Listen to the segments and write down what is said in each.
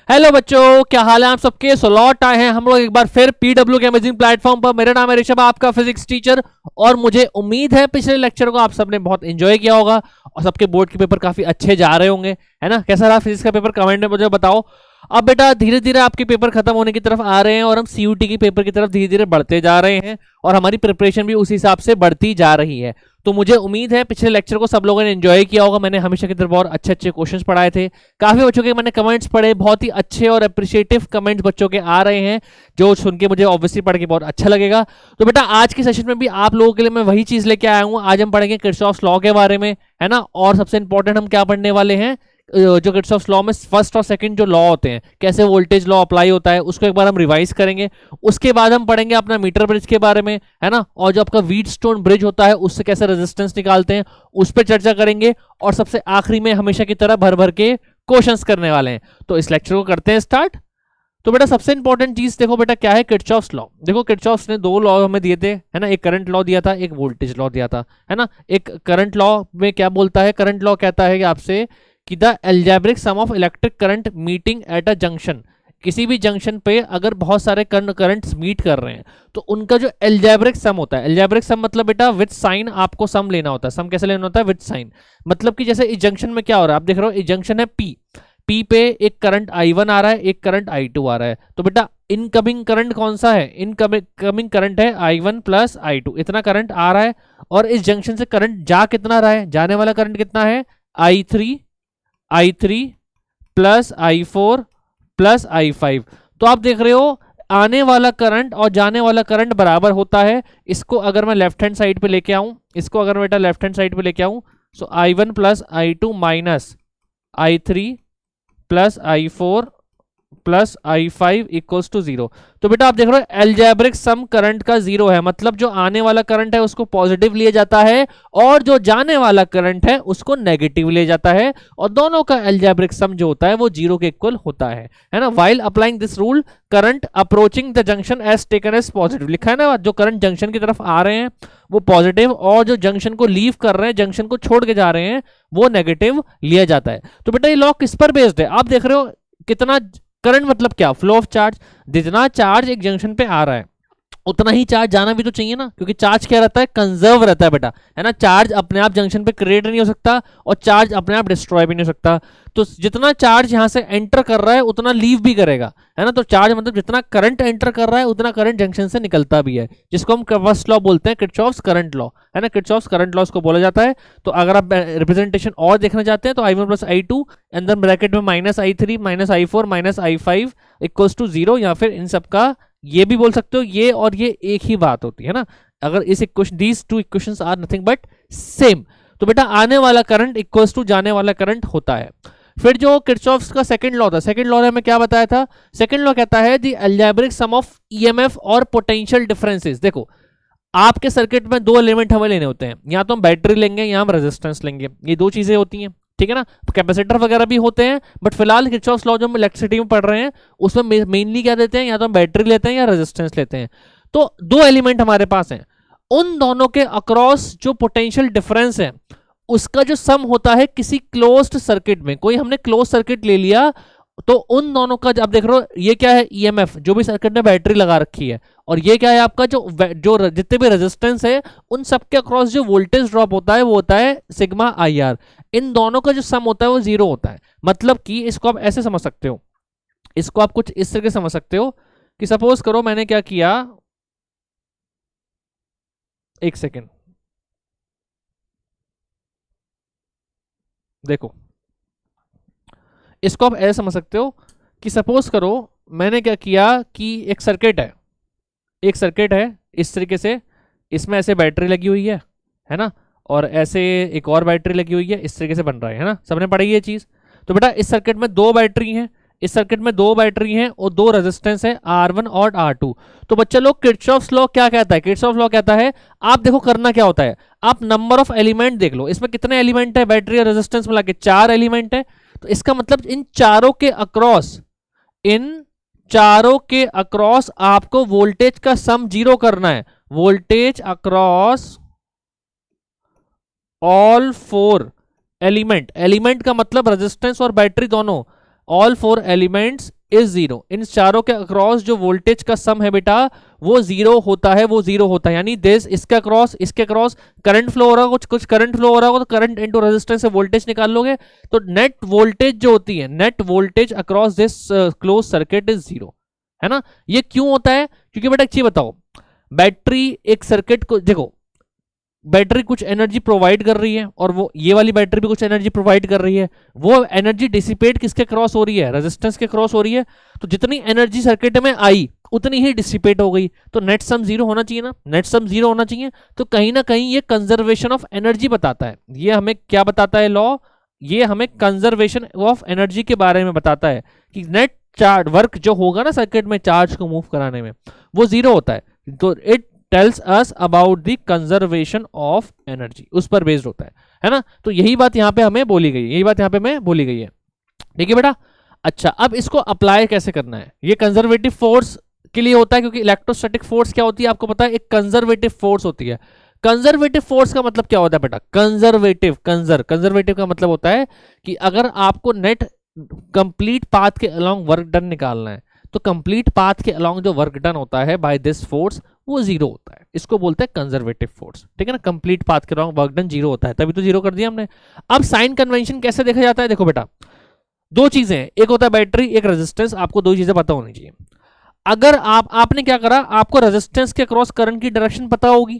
Hello बच्चों, क्या हाल है आप सबके। सो लौट आए हैं हम लोग एक बार फिर पीडब्ल्यू के अमेजिंग प्लेटफॉर्म पर। मेरा नाम है ऋषभ, आपका फिजिक्स टीचर। और मुझे उम्मीद है पिछले लेक्चर को आप सबने बहुत एंजॉय किया होगा और सबके बोर्ड के पेपर काफी अच्छे जा रहे होंगे, है ना। कैसा रहा फिजिक्स का पेपर, कमेंट में मुझे बताओ। अब बेटा धीरे धीरे आपके पेपर खत्म होने की तरफ आ रहे हैं और हम सीयूटी की पेपर की तरफ धीरे धीरे बढ़ते जा रहे हैं और हमारी प्रिपरेशन भी उस हिसाब से बढ़ती जा रही है। तो मुझे उम्मीद है पिछले लेक्चर को सब लोगों ने एंजॉय किया होगा। मैंने हमेशा की तरफ बहुत अच्छे अच्छे क्वेश्चंस पढ़ाए थे। काफी बच्चों के मैंने कमेंट्स पढ़े, बहुत ही अच्छे और अप्रिशिएटिव कमेंट्स बच्चों के आ रहे हैं, जो सुन के मुझे ऑब्वियसली पढ़ के बहुत अच्छा लगेगा। तो बेटा आज के सेशन में भी आप लोगों के लिए मैं वही चीज लेके आया हूँ। आज हम पढ़ेंगे किरचॉफ्स लॉ के बारे में, है ना। और सबसे इंपॉर्टेंट हम क्या पढ़ने वाले हैं, जो किरचॉफ्स लॉ में फर्स्ट और सेकंड जो लॉ होते हैं, कैसे वोल्टेज लॉ अप्लाई होता है, उसको एक बार हम रिवाइज करेंगे। उसके बाद हम पढ़ेंगे अपना मीटर ब्रिज के बारे में, है ना। और जो आपका व्हीटस्टोन ब्रिज होता है उससे कैसे रेजिस्टेंस निकालते हैं उस पर चर्चा करेंगे। और सबसे आखिरी में हमेशा की तरह भर भर के क्वेश्चंस करने वाले हैं। तो इस लेक्चर को करते हैं स्टार्ट। तो बेटा सबसे इंपॉर्टेंट चीज देखो बेटा क्या है, किरचॉफ्स लॉ। देखो किरचॉफ्स ने दो लॉ हमें दिए थे, है ना। एक करंट लॉ दिया था, एक वोल्टेज लॉ दिया था, है ना। एक करंट लॉ में क्या बोलता है, करंट लॉ कहता है कि आपसे कि the algebraic sum of electric current meeting at a junction, किसी भी जंक्शन पे अगर बहुत सारे करंट्स मीट कर रहे हैं तो उनका जो एल्जेब्रिक सम होता है, एल्जेब्रिक सम मतलब बेटा विद साइन आपको सम लेना होता है। सम कैसे लेना होता है, विद साइन। मतलब कि जैसे इस जंक्शन में क्या हो रहा है, आप देख रहे हो इस जंक्शन है पी पे एक करंट I1 आ रहा है, एक करंट I2 आ रहा है। तो बेटा इनकमिंग करंट कौन सा है, इनकमिंग करंट है I1 प्लस I2, इतना करंट आ रहा है। और इस जंक्शन से करंट जा कितना रहा है, जाने वाला करंट कितना है, I3 plus I4 plus I5। तो आप देख रहे हो आने वाला करंट और जाने वाला करंट बराबर होता है। इसको अगर मैं लेफ्ट हैंड साइड पे लेके आऊं, इसको अगर बेटा लेफ्ट हैंड साइड पे लेके आऊं, so I1 plus I2 minus I3 plus I4 plus I5 equals to 0। तो बेटा आप देख रहे हो एल्जेब्रिक सम करंट का 0 है, मतलब जो आने वाला करंट है उसको पॉजिटिव लिया जाता है और जो जाने वाला करंट है उसको नेगेटिव लिया जाता है। और दोनों का एल्जेब्रिक सम जो होता है वो 0 के इक्वल होता है ना। While applying this rule current approaching the junction is taken as positive, लिखा है ना। जो करंट जंक्शन की तरफ आ रहे हैं वो पॉजिटिव और जो जंक्शन को लीव कर रहे हैं, जंक्शन को छोड़ के जा रहे हैं, वो नेगेटिव लिया जाता है। तो बेटा ये लॉ किस पर बेस्ड है, आप देख रहे हो कितना करंट मतलब क्या, फ्लो ऑफ चार्ज। जितना चार्ज एक जंक्शन पे आ रहा है उतना ही चार्ज जाना भी तो चाहिए ना, क्योंकि चार्ज क्या रहता है, कंजर्व रहता है बेटा, है ना। चार्ज अपने आप जंक्शन पे क्रिएट नहीं हो सकता और चार्ज अपने आप डिस्ट्रॉय भी नहीं हो सकता। तो जितना चार्ज यहां से एंटर कर रहा है उतना लीव भी करेगा, है ना। तो चार्ज मतलब जितना करंट एंटर कर रहा है उतना करंट जंक्शन से निकलता भी है, जिसको हम फर्स्ट लॉ बोलते हैं, किरचॉफ्स करंट लॉ, है ना। किरचॉफ्स करंट लॉ इसको बोला जाता है। तो अगर आप रिप्रेजेंटेशन और देखना चाहते हैं तो I1 प्लस I2 अंदर ब्रैकेट में minus I3 minus I4 minus I5 equals to 0, या फिर इन सबका ये भी बोल सकते हो, ये और ये एक ही बात होती है ना। अगर इस equation, these two equations are nothing but same. तो बेटा आने वाला करंट इक्वल्स टू जाने वाला करंट होता है। फिर जो किरचॉफ्स का सेकंड लॉ था, सेकंड लॉ में क्या बताया था, सेकंड लॉ कहता है the algebraic sum of EMF और पोटेंशियल डिफरेंसेस। देखो आपके सर्किट में दो एलिमेंट हमें लेने होते हैं, या तो हम बैटरी लेंगे या हम रेजिस्टेंस लेंगे, ये दो चीजें होती हैं, ठीक है ना। कैपेसिटर वगैरह भी होते हैं, बट फिलहाल किरचॉफ्स लॉ जो हम इलेक्ट्रिसिटी में पढ़ रहे हैं उसमें मेनली क्या देते हैं, या तो हम बैटरी लेते हैं या रेजिस्टेंस लेते हैं। तो दो एलिमेंट हमारे पास हैं, उन दोनों के अक्रॉस जो पोटेंशियल डिफरेंस है उसका जो सम होता है किसी क्लोज्ड सर्किट में। कोई हमने क्लोज सर्किट ले लिया तो उन दोनों का, आप देख रहे हो ये क्या है, ईएमएफ, जो भी सर्किट में बैटरी लगा रखी है, और ये क्या है आपका जो जो जितने भी रेजिस्टेंस है उन सबके अक्रॉस जो वोल्टेज ड्रॉप होता है वो होता है सिग्मा IR। इन दोनों का जो सम होता है वो 0 होता है। मतलब कि इसको आप ऐसे समझ सकते हो, इसको आप कुछ इस तरीके समझ सकते हो कि सपोज करो मैंने क्या किया, एक सेकेंड देखो, इसको आप ऐसे समझ सकते हो कि सपोज करो मैंने क्या किया कि एक सर्किट है, एक सर्किट है इस तरीके से, इसमें ऐसे बैटरी लगी हुई है ना, और ऐसे एक और बैटरी लगी हुई है, इस तरीके से बन रहा है ना, सबने पढ़ी ये चीज। तो बेटा इस सर्किट में दो बैटरी हैं, इस सर्किट में दो बैटरी हैं और दो रेजिस्टेंस है R1 और R2। तो बच्चा लोग किरचॉफ्स लॉ क्या कहता है, किरचॉफ्स लॉ कहता है, आप देखो करना क्या होता है, आप नंबर ऑफ एलिमेंट देख लो, इसमें कितने एलिमेंट है, बैटरी और रेजिस्टेंस मिला के 4 एलिमेंट है। तो इसका मतलब इन चारों के अक्रॉस, इन चारों के अक्रॉस आपको वोल्टेज का सम 0 करना है। Voltage across all 4 element, element का मतलब रेजिस्टेंस और बैटरी दोनों, ऑल 4 एलिमेंट्स इज जीरो। इन चारों के अक्रॉस जो वोल्टेज का सम है बेटा वो जीरो होता है, वो जीरो होता है। यानी दिस इसके अक्रॉस, इसके अक्रॉस करंट फ्लो हो रहा होगा, कुछ करंट फ्लो हो रहा होगा, तो करंट इनटू रेजिस्टेंस से वोल्टेज निकाल लोगे, तो नेट वोल्टेज जो होती है, net voltage across this close circuit is zero, है ना। ये क्यों होता है? क्योंकि बेटा एक चीज बताओ, बैटरी एक सर्किट को देखो, बैटरी कुछ एनर्जी प्रोवाइड कर रही है और वो ये वाली बैटरी भी कुछ एनर्जी प्रोवाइड कर रही है। वो एनर्जी डिसिपेट किसके क्रॉस हो रही है? रेजिस्टेंस के क्रॉस हो रही है। तो जितनी एनर्जी सर्किट में आई उतनी ही डिसिपेट हो गई, तो नेट सम जीरो होना चाहिए ना, नेट सम जीरो होना चाहिए। तो कहीं ना कहीं ये कंजर्वेशन ऑफ एनर्जी बताता है। ये हमें क्या बताता है लॉ? ये हमें कंजर्वेशन ऑफ एनर्जी के बारे में बताता है कि नेट चार्ज वर्क जो होगा ना सर्किट में चार्ज को मूव कराने में, वो जीरो होता है। तो it tells us about the conservation of energy, उस पर बेस्ड होता है ना। तो यही बात यहाँ पे हमें बोली गई है, यही बात यहाँ पे हमें बोली गई है, ठीक है बेटा। अच्छा, अब इसको अप्लाई कैसे करना है? ये कंजर्वेटिव फोर्स के लिए होता है, क्योंकि इलेक्ट्रोस्टैटिक फोर्स क्या होती है आपको पता है, एक कंजर्वेटिव फोर्स होती है। कंजर्वेटिव फोर्स का मतलब क्या होता है बेटा? कंजर्वेटिव, कंजर्वेटिव का मतलब होता है कि अगर आपको नेट कंप्लीट पाथ के अलोंग वर्क डन निकालना है, तो कंप्लीट पाथ के अलोंग जो वर्क डन होता है बाय दिस फोर्स वो जीरो होता है। इसको बोलते हैं कंजर्वेटिव फोर्स, ठीक है ना। कंप्लीट पाथ के अलोंग वर्क डन जीरो होता है, तभी तो जीरो कर दिया हमने। अब साइन कन्वेंशन कैसे देखा जाता है? देखो बेटा, दो चीजें हैं, एक होता है बैटरी, एक रेजिस्टेंस। आपको दो चीजें पता होनी चाहिए। अगर आपने क्या करा, आपको रेजिस्टेंस के क्रॉस करंट की डायरेक्शन पता होगी,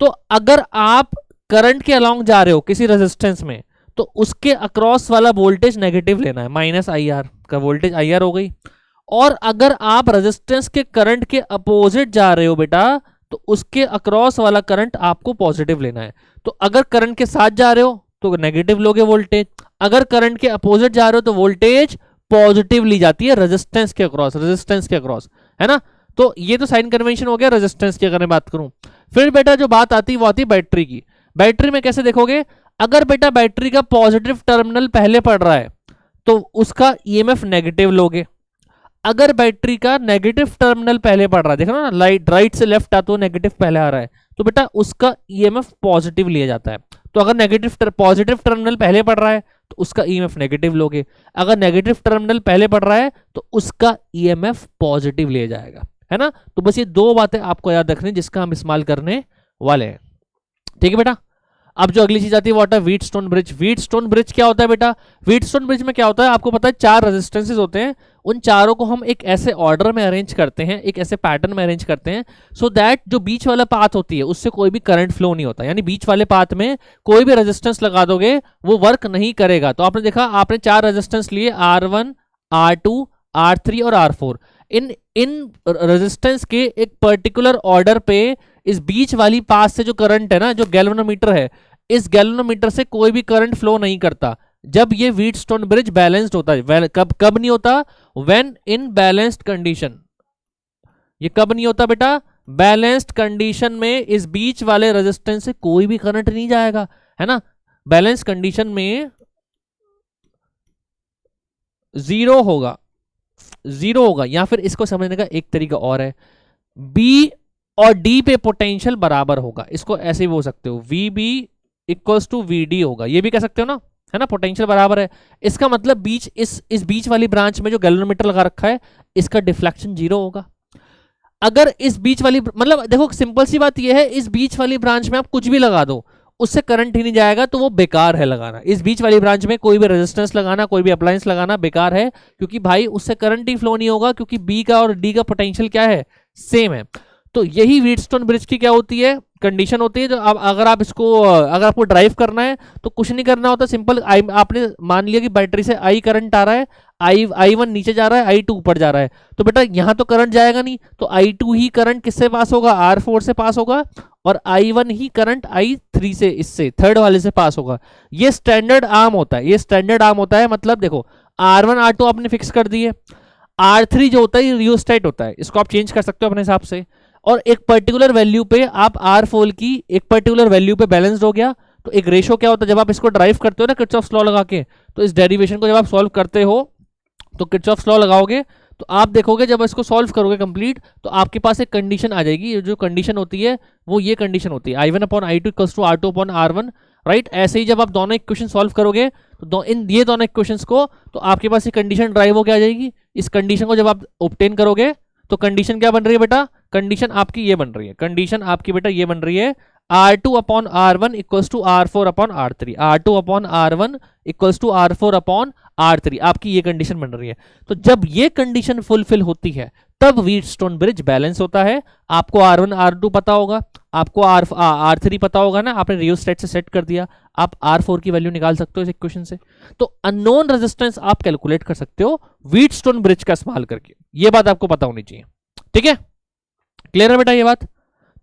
तो अगर आप करंट के अलोंग जा रहे हो किसी रेजिस्टेंस में, तो उसके अक्रॉस वाला वोल्टेज नेगेटिव लेना है, माइनस आई आर का वोल्टेज आई आर हो गई। और अगर आप रेजिस्टेंस के करंट के अपोजिट जा रहे हो बेटा, तो उसके अक्रॉस वाला करंट आपको पॉजिटिव लेना है। तो अगर करंट के साथ जा रहे हो तो नेगेटिव लोगे वोल्टेज, अगर करंट के अपोजिट जा रहे हो तो वोल्टेज पॉजिटिव ली जाती है रेजिस्टेंस के अक्रॉस, रेजिस्टेंस के अक्रॉस, है ना। तो ये तो साइन कन्वेंशन हो गया रेजिस्टेंस की। अगर मैं बात करूं, फिर बेटा जो बात आती है वो आती है बैटरी की। बैटरी में कैसे देखोगे? अगर बेटा बैटरी का पॉजिटिव टर्मिनल पहले पड़ रहा है तो उसका ईएमएफ नेगेटिव लोगे। अगर बैटरी का नेगेटिव टर्मिनल पहले पड़ रहा है, देखो ना, लाइट राइट से लेफ्ट आता है, नेगेटिव पहले आ रहा है, तो बेटा उसका ईएमएफ पॉजिटिव लिया जाता है। तो अगर नेगेटिव पॉजिटिव टर्मिनल पहले पड़ रहा है तो उसका ईएमएफ नेगेटिव लोगे, अगर नेगेटिव टर्मिनल पहले पड़ रहा है तो उसका ईएमएफ पॉजिटिव लिया जाएगा, है ना। तो बस ये दो बातें आपको याद रखनी जिसका हम इस्तेमाल करने वाले हैं, ठीक है बेटा। अब जो अगली चीज आती है वो आता है व्हीटस्टोन ब्रिज। व्हीटस्टोन ब्रिज क्या होता है बेटा? व्हीटस्टोन ब्रिज में क्या होता है आपको पता है, चार रेजिस्टेंसेस होते हैं, उन चारों को हम एक ऐसे ऑर्डर में अरेंज करते हैं, एक ऐसे पैटर्न में अरेंज करते हैं, सो दैट जो बीच वाला पाथ होती है उससे कोई भी करंट फ्लो नहीं होता। यानी बीच वाले पाथ में कोई भी रेजिस्टेंस लगा दोगे वो वर्क नहीं करेगा। तो आपने देखा, आपने चार रेजिस्टेंस लिए, R1, R2, R3 और R4। इन रेजिस्टेंस के एक पर्टिकुलर ऑर्डर पे इस बीच वाली पास से जो करंट है ना, जो गैल्वेनोमीटर है, इस गैल्वेनोमीटर से कोई भी करंट फ्लो नहीं करता जब ये व्हीटस्टोन ब्रिज बैलेंस्ड होता है। कब नहीं होता? When in balanced condition. ये कब नहीं होता बेटा? बैलेंस्ड कंडीशन में इस बीच वाले रेजिस्टेंस से कोई भी करंट नहीं जाएगा, है ना। बैलेंस कंडीशन में जीरो होगा, जीरो होगा। या फिर इसको समझने का एक तरीका और है, बी और डी पे पोटेंशियल बराबर होगा। इसको ऐसे भी बोल सकते हो, V B equals to V D होगा, ये भी कह सकते हो ना, है ना। पोटेंशियल बराबर है, इसका मतलब बीच इस बीच वाली ब्रांच में जो गैल्वेनोमीटर लगा रखा है इसका डिफ्लेक्शन जीरो होगा। अगर इस बीच वाली, मतलब देखो सिंपल सी बात यह है, इस बीच वाली ब्रांच में आप कुछ भी लगा दो उससे करंट ही नहीं जाएगा, तो वो बेकार है लगाना। इस बीच वाली ब्रांच में कोई भी रेजिस्टेंस लगाना, कोई भी अप्लायंस लगाना बेकार है, क्योंकि भाई उससे करंट ही फ्लो नहीं होगा, क्योंकि बी का और डी का पोटेंशियल क्या है? सेम है। तो यही व्हीटस्टोन ब्रिज की क्या होती है? कंडीशन होती है। जो अगर आपको ड्राइव करना है तो कुछ नहीं करना होता, सिंपल आपने मान लिया कि बैटरी से आई करंट आ रहा है, I1 नीचे जा रहा है, I2 ऊपर जा रहा है, तो बेटा यहां तो करंट जाएगा नहीं, तो I2 ही करंट किससे पास होगा? R4 से पास होगा, और I1 ही करंट I3 से, इससे थर्ड वाले से पास होगा। ये स्टैंडर्ड आर्म होता है, ये स्टैंडर्ड आर्म होता है। मतलब देखो R1 R2 आपने फिक्स कर दिए, R3 जो होता है रियोस्टेट होता है, इसको आप चेंज कर सकते हो अपने हिसाब से, और एक पर्टिकुलर वैल्यू पे आप R4 की एक पर्टिकुलर वैल्यू पे बैलेंस्ड हो गया। तो एक रेशो क्या होता है जब आप इसको ड्राइव करते हो ना किर्चॉफ्स लॉ लगा के, तो इस डेरिवेशन को जब आप सॉल्व करते हो तो किर्चॉफ्स लॉ लगाओगे, तो आप देखोगे जब इसको सॉल्व करोगे कंप्लीट, तो आपके पास एक कंडीशन आ जाएगी। जो कंडीशन होती है वो ये कंडीशन होती है, I1 upon I2 equals to R2 upon R1। Right. ऐसे ही जब आप दोनों इक्वेशन सॉल्व करोगे तो ये दोनों इक्वेशंस को, तो आपके पास ये कंडीशन ड्राइव होकर आ जाएगी। इस कंडीशन को जब आप ऑब्टेन करोगे तो कंडीशन क्या बन रही है बेटा, कंडीशन आपकी ये बन रही है, कंडीशन आपकी बेटा ये बन रही है R2 upon R1 equals to R4 upon R3, R2 upon R1 equals to R4 upon R3, आपकी ये कंडीशन बन रही है। तो जब ये कंडीशन फुलफिल होती है तब व्हीटस्टोन ब्रिज बैलेंस होता है। आपको R1 R2 पता होगा, आपको R3 पता होगा ना, आपने रियोस्टेट से सेट कर दिया, आप R4 की वैल्यू निकाल सकते हो इस इक्वेशन से। तो अननोन रेजिस्टेंस आप कैलकुलेट कर सकते हो व्हीटस्टोन ब्रिज का इस्तेमाल करके, ये बात आपको पता होनी चाहिए। ठीक है, क्लियर है बेटा ये बात?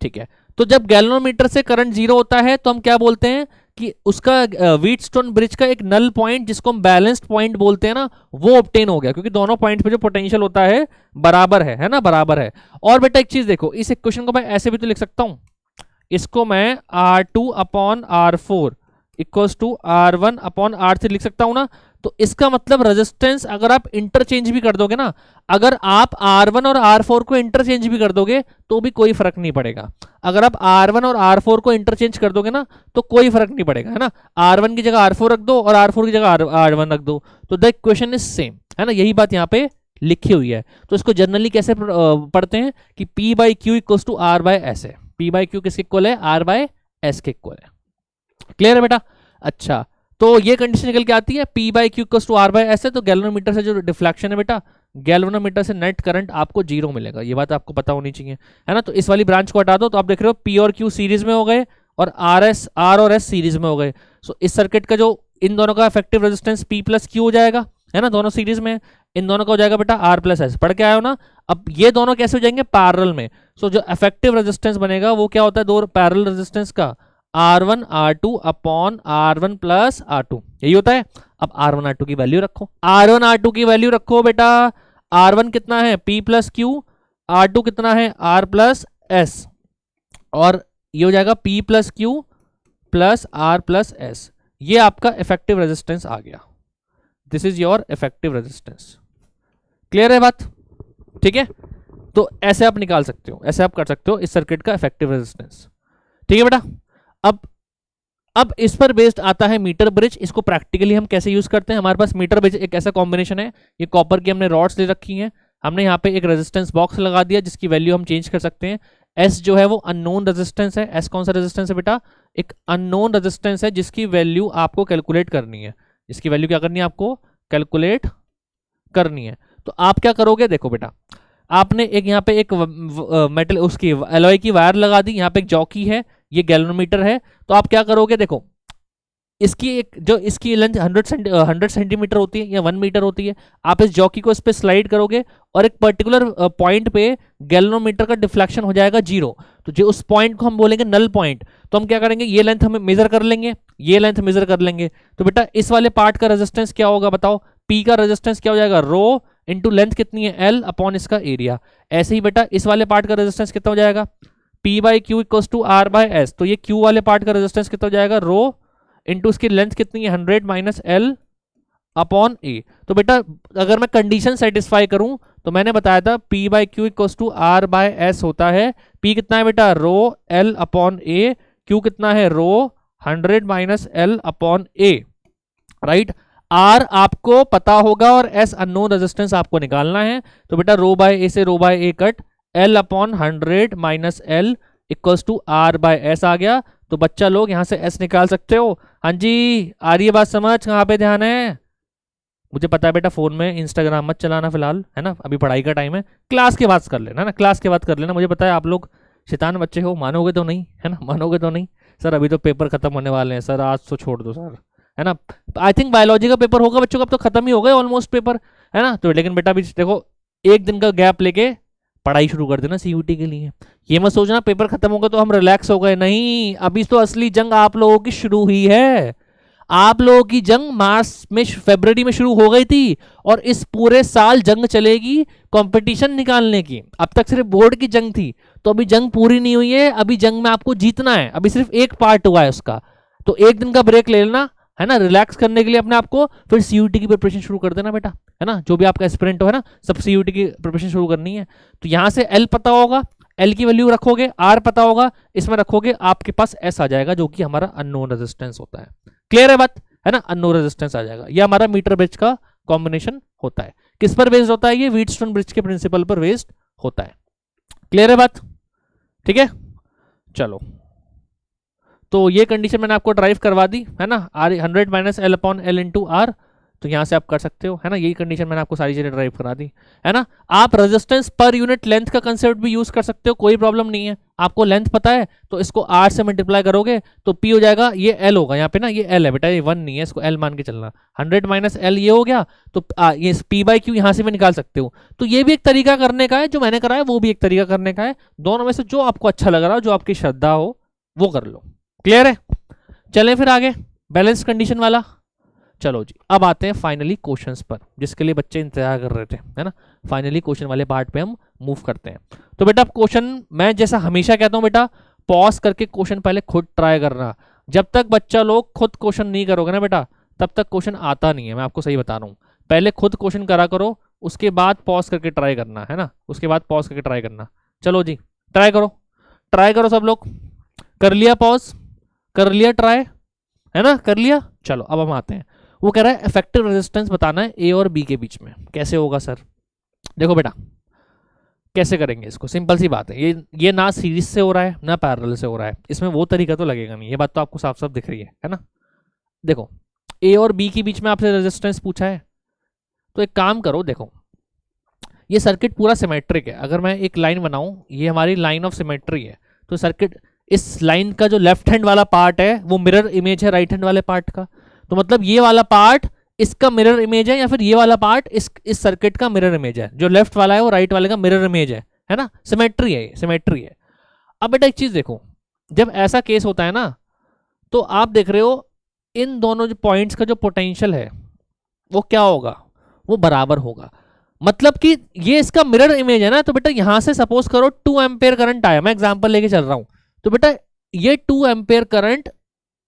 ठीक है। तो जब गैल्वेनोमीटर से करंट जीरो होता है तो हम क्या बोलते हैं कि उसका व्हीटस्टोन ब्रिज का एक नल पॉइंट जिसको हम बैलेंस्ड पॉइंट बोलते हैं ना, वो ऑब्टेन हो गया, क्योंकि दोनों पॉइंट पे जो पोटेंशियल होता है बराबर है ना, बराबर है। और बेटा एक चीज देखो, इस इक्वेशन को मैं ऐसे भी तो लिख सकता हूं, इसको मैं R2 upon R4 equals to R1 upon R3 लिख सकता हूं ना। तो इसका मतलब रेजिस्टेंस अगर आप इंटरचेंज भी कर दोगे ना, अगर आप R1 और R4 को इंटरचेंज भी कर दोगे तो भी कोई फर्क नहीं पड़ेगा। अगर आप R1 और R4 को इंटरचेंज कर दोगे ना तो कोई फर्क नहीं पड़ेगा, है ना। R1 की जगह R4 रख दो और R4 की जगह R1 रख दो, तो द इक्वेशन इज सेम, है ना। यही बात यहाँ पे लिखी हुई है। तो इसको जनरली कैसे पढ़ते हैं कि P by Q equals to R by S है। P बाई क्यू किसके इक्वल है, R बाय एस के इक्वल है। क्लियर है बेटा? अच्छा, तो ये कंडीशन निकल के आती है P by Q equals to R by S है। तो गैल्वेनोमीटर से जो डिफ्लेक्शन है बेटा, गैल्वेनोमीटर से नेट करंट आपको जीरो मिलेगा, ये बात आपको पता होनी चाहिए, है ना। तो इस वाली ब्रांच को हटा दो, तो आप देख रहे हो P और Q सीरीज में हो गए और R और S सीरीज में हो गए। सो इस सर्किट का जो इन दोनों का effective resistance P plus Q हो जाएगा, है ना, दोनों सीरीज में। इन दोनों का हो जाएगा बेटा R प्लस एस, पढ़ के आए हो ना। अब ये दोनों कैसे हो जाएंगे, पैरेलल में। सो जो इफेक्टिव रेजिस्टेंस बनेगा वो क्या होता है, दो पैरेलल रेजिस्टेंस का, R1 R2 upon R1 plus R2, यही होता है। अब R1 R2 की वैल्यू रखो, R1 R2 की वैल्यू रखो बेटा। R1 कितना है, P प्लस Q, R2 कितना है, R प्लस S, और ये हो जाएगा P plus Q plus R plus S। ये आपका इफेक्टिव रेजिस्टेंस आ गया, this is your effective resistance. Clear है बात? ठीक है, तो ऐसे आप निकाल सकते हो, ऐसे आप कर सकते हो इस सर्किट का इफेक्टिव रेजिस्टेंस। ठीक है बेटा। अब इस पर बेस्ड आता है मीटर ब्रिज। इसको प्रैक्टिकली हम कैसे यूज करते हैं, हमारे पास मीटर ब्रिज एक ऐसा कॉम्बिनेशन है, ये कॉपर की हमने रॉड्स ले रखी हैं, हमने यहाँ पे एक रेजिस्टेंस बॉक्स लगा दिया जिसकी वैल्यू हम चेंज कर सकते हैं। एस जो है वो अननोन रेजिस्टेंस है। एस कौन सा रेजिस्टेंस है बेटा, एक अननोन रेजिस्टेंस है जिसकी वैल्यू आपको कैलकुलेट करनी है, जिसकी वैल्यू क्या करनी है, आपको कैलकुलेट करनी है। तो आप क्या करोगे, देखो बेटा, आपने एक यहाँ पे एक मेटल उसकी एलॉय की वायर लगा दी, यहाँ पे एक जॉकी है, ये गैल्वेनोमीटर है। तो आप क्या करोगे, देखो इसकी एक जो इसकी लेंथ 100 सेंटीमीटर होती है या 1 मीटर होती है, आप इस जॉकी को इस पे स्लाइड करोगे और एक पर्टिकुलर पॉइंट पे गैल्वेनोमीटर का डिफ्लेक्शन हो जाएगा जीरो। तो जो उस पॉइंट को हम बोलेंगे नल पॉइंट। तो हम क्या करेंगे, ये लेंथ हमें मेजर कर लेंगे, ये लेंथ मेजर कर लेंगे। तो बेटा इस वाले पार्ट का रेजिस्टेंस क्या होगा बताओ, P का रेजिस्टेंस क्या हो जाएगा, रो इंटू लेंथ कितनी है L अपॉन इसका एरिया। ऐसे ही बेटा इस वाले पार्ट का रेजिस्टेंस कितना हो जाएगा, P by Q equals to R by S. तो ये Q वाले पार्ट का रेजिस्टेंस कितना हो जाएगा, रो इंटू इसकी लेंथ कितनी है 100 माइनस L अपॉन ए। तो बेटा अगर मैं कंडीशन सेटिस्फाई करूं तो मैंने बताया था P by Q equals to R by S होता है। P कितना है बेटा, rho L upon A, Q कितना है, rho 100 minus L upon A, right. R आपको पता होगा और S अननोन रेजिस्टेंस आपको निकालना है। तो बेटा रो बाय ए से rho by A cut, L upon 100 minus L equals to R by S आ गया। तो बच्चा लोग यहां से S निकाल सकते हो। हाँ जी, आ रही है बात समझ, कहाँ पे ध्यान है? मुझे पता है बेटा फोन में इंस्टाग्राम मत चलाना फिलहाल, है ना, अभी पढ़ाई का टाइम है, क्लास के बाद कर लेना ना, क्लास के बाद कर लेना। मुझे पता है आप लोग शैतान बच्चे हो, मानोगे तो नहीं, है ना, मानोगे तो नहीं। सर अभी तो पेपर खत्म होने वाले हैं सर, आज तो छोड़ दो सर, है ना। आई थिंक बायोलॉजी का पेपर होगा बच्चों का, अब तो खत्म ही हो गए ऑलमोस्ट पेपर, है ना। तो लेकिन बेटा अभी देखो एक दिन का गैप लेके पढ़ाई शुरू कर देना सीयूटी के लिए। ये मत सोचना पेपर खत्म होगा तो हम रिलैक्स हो गए, नहीं, अभी तो असली जंग आप लोगों की शुरू हुई है। आप लोगों की जंग मार्च में फरवरी में शुरू हो गई थी और इस पूरे साल जंग चलेगी कंपटीशन निकालने की। अब तक सिर्फ बोर्ड की जंग थी, तो अभी जंग पूरी नहीं हुई है, अभी जंग में आपको जीतना है, अभी सिर्फ एक पार्ट हुआ है उसका। तो एक दिन का ब्रेक ले लेना, है ना, रिलैक्स करने के लिए अपने आप को, फिर सीयूटी की प्रिपरेशन शुरू कर देना बेटा, है ना। जो भी आपका एस्पिरेंट हो, है ना, सब सीयूटी की प्रिपरेशन शुरू करनी है। तो यहां से L पता होगा, एल की वैल्यू रखोगे, आर पता होगा, इसमें रखोगे, आपके पास एस आ जाएगा जो कि हमारा अननोन रेजिस्टेंस होता है। क्लियर है बात, है ना, अननोन रेजिस्टेंस आ जाएगा। ये हमारा मीटर ब्रिज का कॉम्बिनेशन होता है। किस पर बेस्ड होता है ये? व्हीटस्टोन ब्रिज के प्रिंसिपल पर बेस्ड होता है। क्लियर है बात, ठीक है। चलो, तो ये कंडीशन मैंने आपको ड्राइव करवा दी, है ना, R 100 minus L upon L into R, तो यहाँ से आप कर सकते हो, है ना, यही कंडीशन मैंने आपको सारी चीजें ड्राइव करा दी, है ना। आप रेजिस्टेंस पर यूनिट लेंथ का कंसेप्ट भी यूज कर सकते हो, कोई प्रॉब्लम नहीं है। आपको लेंथ पता है तो इसको आर से मल्टीप्लाई करोगे तो पी हो जाएगा, ये एल होगा यहाँ पे ना, ये एल है बेटा, ये 1 नहीं है, इसको एल मान के चलना। 100 माइनस एल ये हो गया, तो ये पी बाई क्यू यहाँ से भी निकाल सकते हो। तो ये भी एक तरीका करने का है, जो मैंने करा है वो भी एक तरीका करने का है। दोनों में से जो आपको अच्छा लग रहा हो, जो आपकी श्रद्धा हो, वो कर लो। क्लियर है, चलें फिर आगे बैलेंस कंडीशन वाला। चलो जी, अब आते हैं फाइनली क्वेश्चंस पर, जिसके लिए बच्चे इंतजार कर रहे थे, है ना। फाइनली क्वेश्चन वाले पार्ट पे हम मूव करते हैं। तो बेटा क्वेश्चन मैं जैसा हमेशा कहता हूं बेटा, पॉज करके क्वेश्चन पहले खुद ट्राई करना। जब तक बच्चा लोग खुद क्वेश्चन नहीं करोगे ना बेटा, तब तक क्वेश्चन आता नहीं है, मैं आपको सही बता रहा हूँ। पहले खुद क्वेश्चन करा करो, उसके बाद पॉज करके ट्राई करना, है ना, उसके बाद पॉज करके ट्राई करना। चलो जी, ट्राई करो, ट्राई करो सब लोग। कर लिया पॉज, कर लिया ट्राई, है ना, कर लिया। चलो अब हम आते हैं, वो कह रहा है इफेक्टिव रेजिस्टेंस बताना है ए और बी के बीच में। कैसे होगा सर? देखो बेटा, कैसे करेंगे इसको, सिंपल सी बात है। ये ना सीरीज से हो रहा है ना पैरेलल से हो रहा है, इसमें वो तरीका तो लगेगा नहीं, ये बात तो आपको साफ साफ दिख रही है ना। देखो, ए और बी के बीच में आपसे रेजिस्टेंस पूछा है, तो एक काम करो, देखो ये सर्किट पूरा सिमेट्रिक है। अगर मैं एक लाइन बनाऊं, ये हमारी लाइन ऑफ सिमेट्री है, तो सर्किट, इस लाइन का जो लेफ्ट हैंड वाला पार्ट है वो मिरर इमेज है राइट हैंड वाले पार्ट का। तो मतलब ये वाला पार्ट इसका मिरर इमेज है, या फिर ये वाला पार्ट इस सर्किट का मिरर इमेज है। जो लेफ्ट वाला है वो राइट वाले का मिरर इमेज है ना, सिमेट्री है, सिमेट्री है। अब बेटा एक चीज देखो, जब ऐसा केस होता है ना, तो आप देख रहे हो इन दोनों जो पॉइंट्स का जो पोटेंशियल है वो क्या होगा, वो बराबर होगा। मतलब कि ये इसका मिरर इमेज है ना, तो बेटा यहां से सपोज करो 2 एम्पेयर करंट आया, मैं एग्जांपल लेके चल रहा हूं, तो बेटा ये 2 एम्पेयर करंट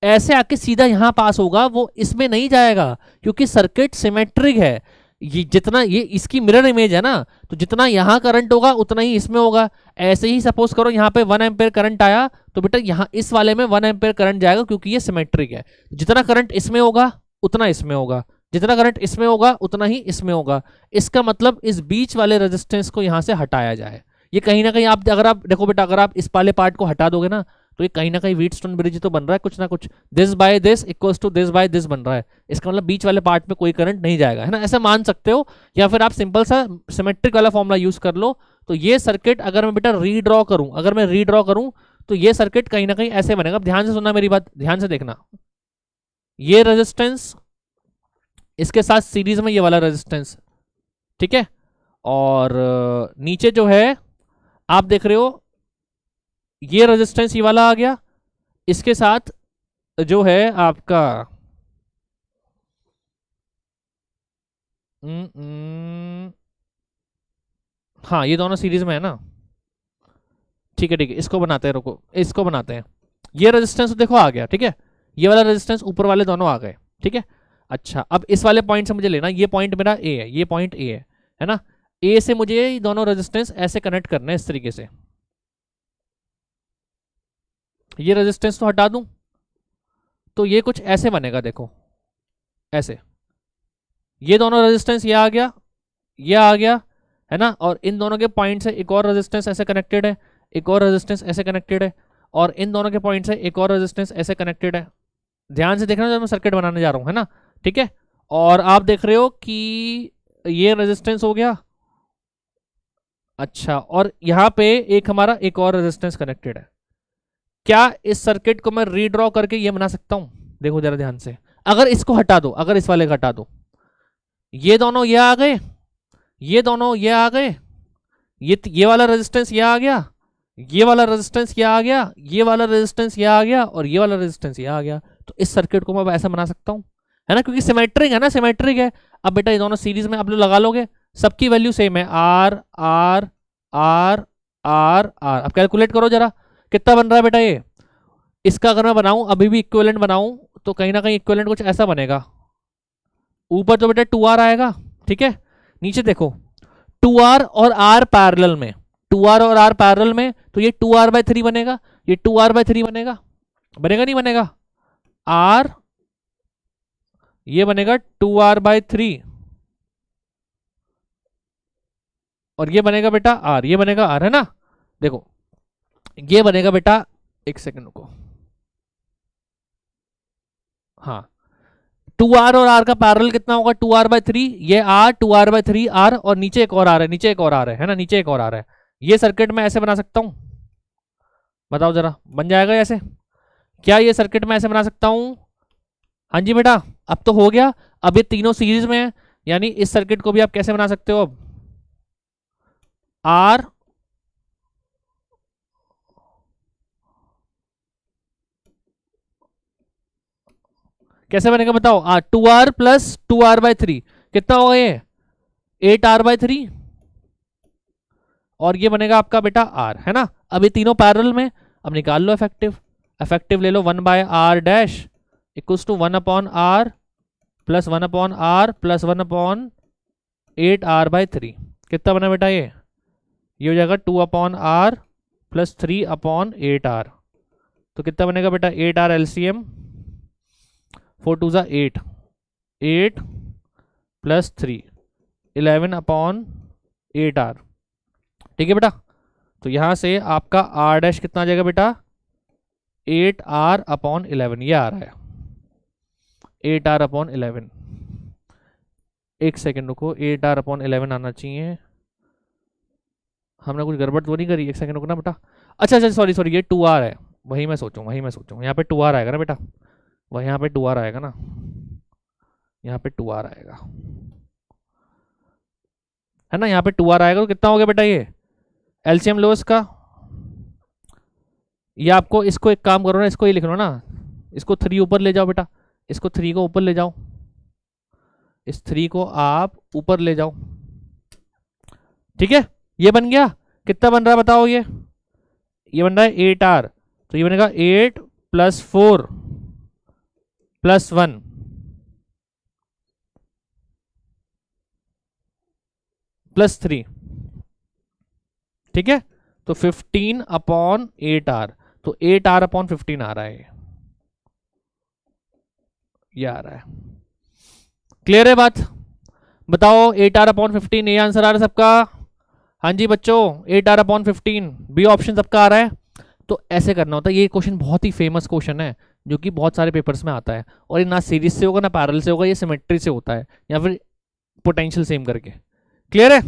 ऐसे आके सीधा यहां पास होगा, वो इसमें नहीं जाएगा, क्योंकि सर्किट सिमेट्रिक है। ये जितना ये इसकी मिरर इमेज है ना, तो जितना यहां करंट होगा उतना ही इसमें होगा। ऐसे ही सपोज करो यहाँ पे 1 एम्पेयर करंट आया, तो बेटा यहाँ इस वाले में 1 एम्पेयर करंट जाएगा, क्योंकि ये सिमेट्रिक है। जितना करंट इसमें होगा उतना इसमें होगा, जितना करंट इसमें होगा उतना ही इसमें होगा। इसका मतलब इस बीच वाले रेजिस्टेंस को यहां से हटाया जाए। ये कहीं ना कहीं आप, अगर आप देखो बेटा, अगर आप इस वाले पार्ट को हटा दोगे ना, तो ये कहीं ना कहीं व्हीटस्टोन ब्रिज तो बन रहा है कुछ ना कुछ, this by this equals to this by this बन रहा है। इसका मतलब बीच वाले पार्ट में कोई करंट नहीं जाएगा, है ना, ऐसा मान सकते हो। या फिर आप सिंपल सा सिमेट्रिक वाला फॉर्मूला यूज कर लो। तो ये सर्किट अगर मैं बेटा रीड्रॉ करूं, अगर मैं रीड्रॉ करूं, तो ये सर्किट कहीं ना कहीं ऐसे बनेगा। ध्यान से सुनना मेरी बात, ध्यान से देखना, ये रेजिस्टेंस इसके साथ सीरीज में ये वाला रेजिस्टेंस, ठीक है, और नीचे जो है आप देख रहे हो ये रेजिस्टेंस ये वाला आ गया, इसके साथ जो है आपका हाँ ये दोनों सीरीज में है ना, ठीक है ठीक है, इसको बनाते हैं, रुको इसको बनाते हैं। ये रेजिस्टेंस देखो आ गया, ठीक है, ये वाला रेजिस्टेंस ऊपर वाले दोनों आ गए, ठीक है। अच्छा, अब इस वाले पॉइंट से मुझे लेना, ये पॉइंट मेरा ए है, ये पॉइंट ए है ना, ए से मुझे ये दोनों रेजिस्टेंस ऐसे कनेक्ट करना है इस तरीके से। ये रेजिस्टेंस तो हटा दूं, तो ये कुछ ऐसे बनेगा, देखो ऐसे, ये दोनों रेजिस्टेंस ये आ गया, ये आ गया, है ना, और इन दोनों के पॉइंट से एक और रेजिस्टेंस ऐसे कनेक्टेड है, एक और रेजिस्टेंस ऐसे कनेक्टेड है, और इन दोनों के पॉइंट से एक और रेजिस्टेंस ऐसे कनेक्टेड है। ध्यान से देखना जब मैं सर्किट बनाने जा रहा हूं, है ना, ठीक है। और आप देख रहे हो कि ये रेजिस्टेंस हो गया, अच्छा, और यहां पे एक हमारा एक और रेजिस्टेंस कनेक्टेड है। क्या इस सर्किट को मैं रीड्रॉ करके ये बना सकता हूं? देखो जरा ध्यान से, अगर इसको हटा दो, अगर इस वाले को हटा दो, ये दोनों ये आ गए, ये दोनों ये आ गए, ये वाला रेजिस्टेंस ये आ गया, ये वाला रेजिस्टेंस ये आ गया, ये वाला रेजिस्टेंस ये आ गया, और ये वाला रेजिस्टेंस ये आ गया। तो इस सर्किट को मैं ऐसा बना सकता हूं, है ना, क्योंकि सिमेट्रिक है ना, सिमेट्रिक है। अब बेटा ये दोनों सीरीज में आप लोग लगा लोगे, सबकी वैल्यू सेम है, R R R R R. अब कैलकुलेट करो जरा कितना बन रहा है बेटा ये। इसका अगर मैं बनाऊं, अभी भी इक्विवेलेंट बनाऊं, तो कहीं ना कहीं इक्विवेलेंट कुछ ऐसा बनेगा। ऊपर तो बेटा 2R आएगा, ठीक है, नीचे देखो 2R और R पैरेलल में, 2r और r पैरेलल में, तो ये 2r/3 बनेगा, ये 2r/3 बनेगा, बनेगा नहीं बनेगा? r ये बनेगा 2r/3 और ये बनेगा बेटा r, ये बनेगा r, है ना? देखो ये बनेगा बेटा, एक सेकंड को, हाँ 2r और r का पैरेलल कितना होगा? 2r/3, ये r 2r/3 r और नीचे एक और r है, नीचे एक और r है ना? नीचे एक और r है। ये सर्किट मैं ऐसे बना सकता हूं? बताओ जरा, बन जाएगा ऐसे? क्या ये सर्किट मैं ऐसे बना सकता हूं? हाँ जी बेटा, अब तो हो गया। अब ये तीनों सीरीज में है, यानी इस सर्किट को भी आप कैसे बना सकते हो? अब R कैसे बनेगा बताओ? 2r प्लस 2r/3 कितना होगा? ये 8r/3 और ये बनेगा आपका बेटा r, है ना? अब ये तीनों पैरेलल में, अब निकाल लो इफेक्टिव। इफेक्टिव ले लो 1/r dash equals to 1/r plus 1/r plus 1/8r/3। कितना बना बेटा ये हो जाएगा 2/r प्लस 3/8r। तो कितना बनेगा बेटा? 8r LCM, 4 2 8, 8 plus 3 11/8r। ठीक है बेटा? तो यहां से आपका r डैश कितना आ जाएगा बेटा? 8r/11, ये आ रहा है 8r/11। एक सेकेंड रुको, 8r/11 आना चाहिए। हमने कुछ गड़बड़ तो नहीं करी? एक सेकंड रुकना बेटा। अच्छा अच्छा, सॉरी सॉरी, ये 2r है, वही मैं सोचूं यहाँ पे 2r आएगा ना बेटा? वह यहाँ पे 2r आएगा ना? यहाँ पे 2r आएगा, है ना? यहाँ पे 2r आएगा। तो कितना हो गया बेटा? ये एलसीएम लो इसका। ये आपको, इसको एक काम करो ना, इसको ये लिख लो ना, इसको 3 ऊपर ले जाओ बेटा, इसको 3 को ऊपर ले जाओ, इस 3 को आप ऊपर ले जाओ। ठीक है, ये बन गया। कितना बन रहा है बताओ? ये बन रहा है 8r, तो ये बनेगा 8 प्लस 4 प्लस 1 प्लस 3। ठीक है, तो 15/8r, तो 8r/15 आ रहा है, ये आ रहा है। क्लियर है बात? बताओ 8r/15, ये आंसर आ रहा है सबका? हाँ जी बच्चों, 8r/15 बी ऑप्शन सबका आ रहा है। तो ऐसे करना होता है। ये क्वेश्चन बहुत ही फेमस क्वेश्चन है, जो कि बहुत सारे पेपर्स में आता है, और ये ना सीरीज से होगा ना पैरेलल से होगा, ये सिमेट्री से होता है या फिर पोटेंशियल सेम करके। क्लियर है?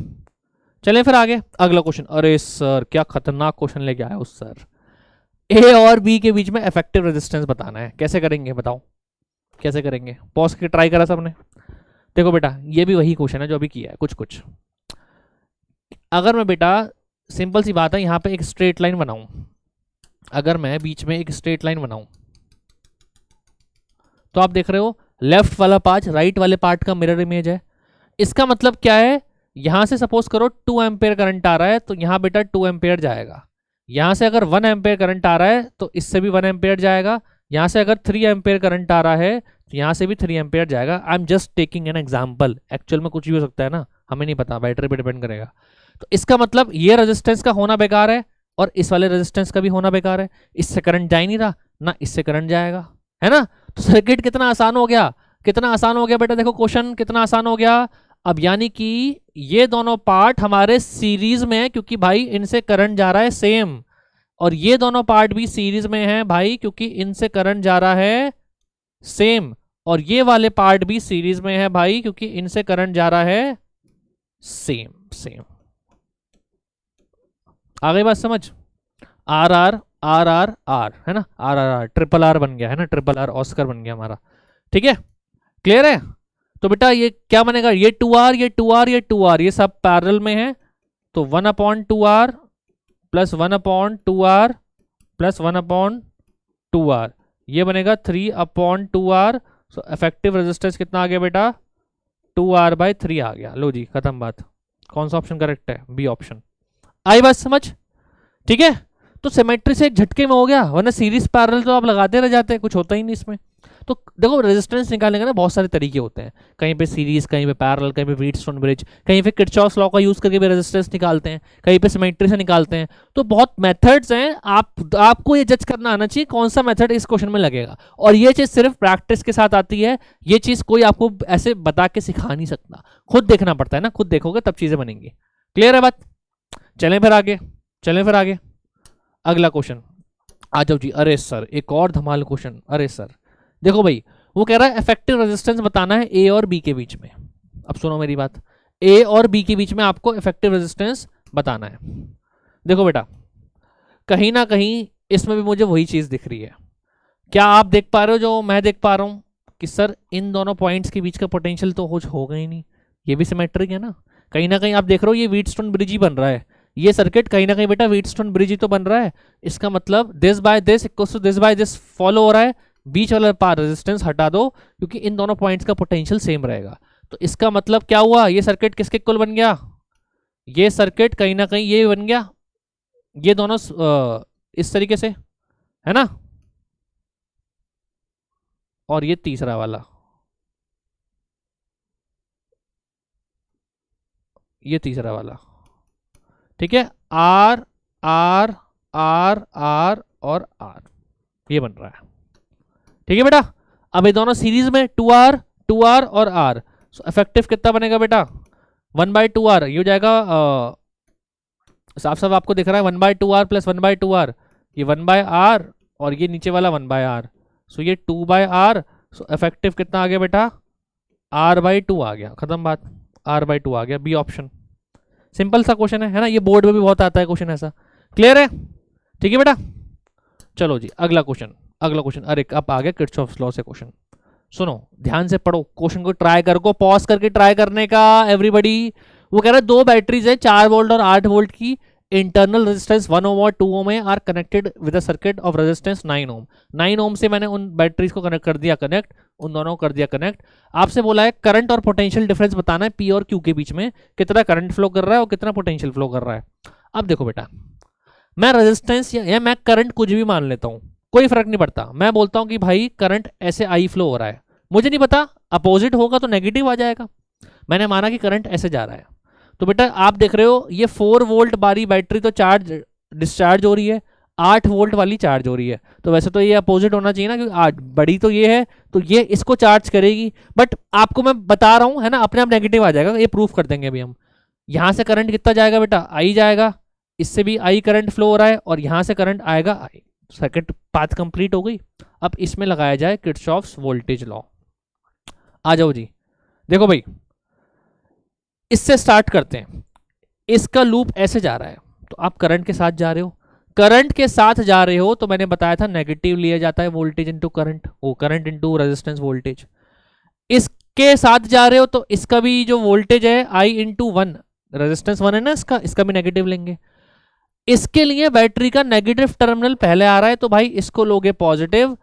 चलें फिर आगे, अगला क्वेश्चन। अरे सर क्या खतरनाक क्वेश्चन लेके आया हो सर। ए और बी के बीच में इफेक्टिव रेजिस्टेंस बताना है, कैसे करेंगे बताओ? कैसे करेंगे? पॉज के ट्राई करा सबने? देखो बेटा, ये भी वही क्वेश्चन है जो अभी किया है कुछ कुछ। अगर मैं बेटा, सिंपल सी बात है, यहां पे एक स्ट्रेट लाइन बनाऊं, अगर मैं बीच में एक स्ट्रेट लाइन बनाऊं, तो आप देख रहे हो लेफ्ट वाला पार्ट राइट वाले पार्ट का मिरर इमेज है। इसका मतलब क्या है? यहां से सपोज करो 2 एम्पेयर करंट आ रहा है, तो यहां बेटा 2 एम्पेयर जाएगा। यहां से अगर 1 एम्पेयर करंट आ रहा है, तो इससे भी 1 एम्पेयर जाएगा। यहां से अगर 3 एम्पेयर करंट आ रहा है, तो यहां से भी 3 एम्पेयर जाएगा। I am just taking an example, actual में कुछ भी हो सकता है ना, हमें नहीं पता, बैटरी पे डिपेंड करेगा। तो इसका मतलब ये रेजिस्टेंस का होना बेकार है और इस वाले रेजिस्टेंस का भी होना बेकार है। इससे करंट जा ही नहीं रहा ना, इससे करंट जाएगा, है ना? तो सर्किट कितना आसान हो गया, कितना आसान हो गया बेटा। देखो क्वेश्चन कितना आसान हो गया। अब यानी कि ये दोनों पार्ट हमारे सीरीज में है, क्योंकि भाई इनसे करंट जा रहा है सेम, और ये दोनों पार्ट भी सीरीज में है भाई, क्योंकि इनसे करंट जा रहा है सेम, और ये वाले पार्ट भी सीरीज में है भाई, क्योंकि इनसे करंट जा रहा है सेम सेम। आ गई बात समझ? R R R R R, है ना? R R R, triple R बन गया, है ना? ट्रिपल आर ऑस्कर बन गया हमारा। ठीक है, क्लियर है? तो बेटा ये क्या बनेगा? ये 2r, ये 2r, ये 2r, ये सब पैरेलल में है, तो 1/2r plus 1/2r plus 1/2r, ये बनेगा 3/2r। सो इफेक्टिव रेजिस्टेंस कितना आ गया बेटा? 2r/3 आ गया। लो जी, खत्म बात। कौन सा ऑप्शन करेक्ट है? B option. आई बात समझ? ठीक है, तो सिमेट्री से एक झटके में हो गया, वरना सीरीज पैरेलल तो आप लगाते रह जाते हैं, कुछ होता ही नहीं इसमें। तो देखो रेजिस्टेंस निकालने का ना बहुत सारे तरीके होते हैं, कहीं पे सीरीज, कहीं पे पैरेलल, कहीं पे व्हीटस्टोन ब्रिज, कहीं पे किरचॉफ लॉ का यूज करके भी रेजिस्टेंस निकालते हैं, कहीं पे सिमेट्री से निकालते हैं। तो बहुत मेथड्स हैं, आपको ये जज करना आना चाहिए कौन सा मेथड इस क्वेश्चन में लगेगा। और ये चीज सिर्फ प्रैक्टिस के साथ आती है, ये चीज कोई आपको ऐसे बता के सिखा नहीं सकता, खुद देखना पड़ता है ना, खुद देखोगे तब चीजें बनेंगी। क्लियर है बात? चलें फिर आगे, चलें फिर आगे। अगला क्वेश्चन आ जाओ जी। अरे सर एक और धमाल क्वेश्चन। अरे सर देखो भाई, वो कह रहा है इफेक्टिव रेजिस्टेंस बताना है ए और बी के बीच में। अब सुनो मेरी बात, ए और बी के बीच में आपको इफेक्टिव रेजिस्टेंस बताना है। देखो बेटा, कहीं ना कहीं इसमें भी मुझे वही चीज दिख रही है। क्या आप देख पा रहे हो जो मैं देख पा रहा हूं कि सर इन दोनों पॉइंट्स के बीच का पोटेंशियल तो कुछ होगा ही नहीं, ये भी सिमेट्रिक है ना। कहीं ना कहीं आप देख रहे हो ये व्हीटस्टोन ब्रिज ही बन रहा है, ये सर्किट कहीं ना कहीं बेटा व्हीटस्टोन ब्रिज ही तो बन रहा है। इसका मतलब this by this equals to this by this follow हो रहा है। बीच वाला पार रेजिस्टेंस हटा दो क्योंकि इन दोनों पॉइंट्स का पोटेंशियल सेम रहेगा। तो इसका मतलब क्या हुआ, ये सर्किट किसके इक्वल बन गया, ये सर्किट कहीं ना कहीं ये बन गया, ये दोनों इस तरीके से, है ना। और ये तीसरा वाला, ये तीसरा वाला, ठीक है। आर आर आर आर और आर, ये बन रहा है, ठीक है बेटा। अब ये दोनों सीरीज में 2R और R, सो इफेक्टिव कितना बनेगा बेटा 1/2R। ये हो जाएगा साफ साफ आपको दिख रहा है 1/2R प्लस 1/2R, ये 1/R और ये नीचे वाला 1/R, सो ये 2/R। सो इफेक्टिव कितना आ गया बेटा R/2 आ गया, खत्म बात, R/2 आ गया, बी ऑप्शन। सिंपल सा क्वेश्चन है ना, ये बोर्ड में भी बहुत आता है क्वेश्चन ऐसा। क्लियर है? ठीक है बेटा। चलो जी अगला क्वेश्चन, अगला क्वेश्चन। अरे अब आ गया किरचॉफ्स लॉ से क्वेश्चन। सुनो ध्यान से पढ़ो क्वेश्चन को, ट्राई करो, पॉज करके ट्राई करने का एवरीबॉडी। वो कह रहा है दो बैटरीज है 4 वोल्ट और 8 वोल्ट की, इंटरनल रेजिस्टेंस 1 ओम और 2 ओम है, are connected with a circuit of resistance 9 ohm. 9 ohm से मैंने उन बैटरीज को कनेक्ट कर दिया, कनेक्ट उन दोनों को कर दिया कनेक्ट। आपसे बोला है करंट और पोटेंशियल डिफरेंस बताना है पी और क्यू के बीच में, कितना करंट फ्लो कर रहा है और कितना पोटेंशियल फ्लो कर रहा है। अब देखो बेटा, मैं रेजिस्टेंस या मैं करंट कुछ भी मान लेता हूं, कोई फर्क नहीं पड़ता। मैं बोलता हूं कि भाई करंट ऐसे आई फ्लो हो रहा है, मुझे नहीं पता अपोजिट होगा तो नेगेटिव आ जाएगा। मैंने माना कि करंट ऐसे जा रहा है, तो बेटा आप देख रहे हो ये 4 वोल्ट वाली बैटरी तो चार्ज डिस्चार्ज हो रही है, 8 वोल्ट वाली चार्ज हो रही है। तो वैसे तो ये अपोजिट होना चाहिए ना, क्योंकि बड़ी तो ये है तो ये इसको चार्ज करेगी। बट आपको मैं बता रहा हूं है ना, अपने आप नेगेटिव आ जाएगा, ये प्रूफ कर देंगे अभी हम। यहां से करंट कितना जाएगा बेटा आई जाएगा, इससे भी आई करंट फ्लो हो रहा है और यहां से करंट आएगा आई। सर्किट पाथ कंप्लीट हो गई। अब इसमें लगाया जाए किरचॉफ्स वोल्टेज लॉ। आ जाओ जी, देखो भाई इससे स्टार्ट करते हैं। इसका लूप ऐसे जा रहा है, तो आप करंट के साथ जा रहे हो, करंट के साथ जा रहे हो तो मैंने बताया था नेगेटिव लिया जाता है वोल्टेज इनटू करंट, वो करंट इनटू रेजिस्टेंस वोल्टेज। इसके साथ जा रहे हो तो इसका भी जो वोल्टेज है आई इंटू 1, रेजिस्टेंस 1 है ना इसका भी नेगेटिव लेंगे। इसके लिए बैटरी का नेगेटिव टर्मिनल पहले आ रहा है तो भाई इसको लोगे पॉजिटिव,